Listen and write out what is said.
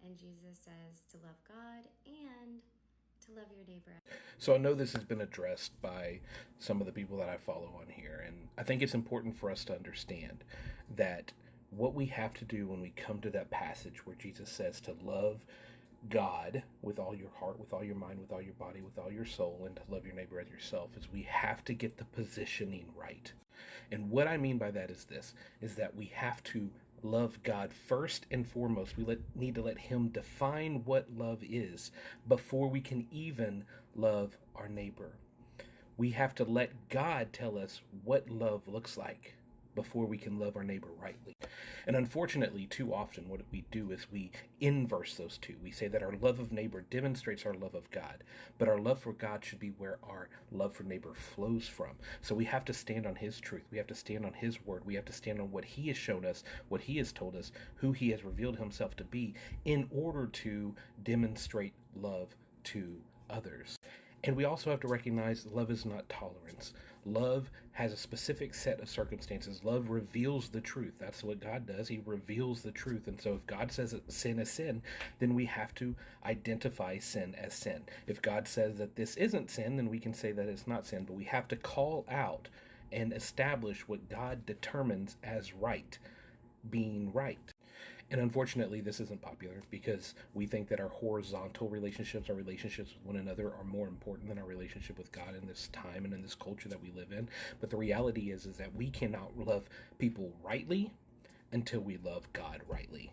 And Jesus says to love God and to love your neighbor. So I know this has been addressed by some of the people that I follow on here, and I think it's important for us to understand that what we have to do when we come to that passage where Jesus says to love God with all your heart, with all your mind, with all your body, with all your soul, and to love your neighbor as yourself, is we have to get the positioning right. And what I mean by that is this, is that we have to love God first and foremost. Need to let him define what love is before we can even love our neighbor. We have to let God tell us what love looks like before we can love our neighbor rightly. And unfortunately, too often, what we do is we inverse those two. We say that our love of neighbor demonstrates our love of God, but our love for God should be where our love for neighbor flows from. So we have to stand on his truth. We have to stand on his word. We have to stand on what he has shown us, what he has told us, who he has revealed himself to be, in order to demonstrate love to others. And we also have to recognize love is not tolerance. Love has a specific set of circumstances. Love reveals the truth. That's what God does. He reveals the truth. And so if God says that sin is sin, then we have to identify sin as sin. If God says that this isn't sin, then we can say that it's not sin. But we have to call out and establish what God determines as right, being right. And unfortunately, this isn't popular because we think that our horizontal relationships, our relationships with one another, are more important than our relationship with God in this time and in this culture that we live in. But the reality is that we cannot love people rightly until we love God rightly.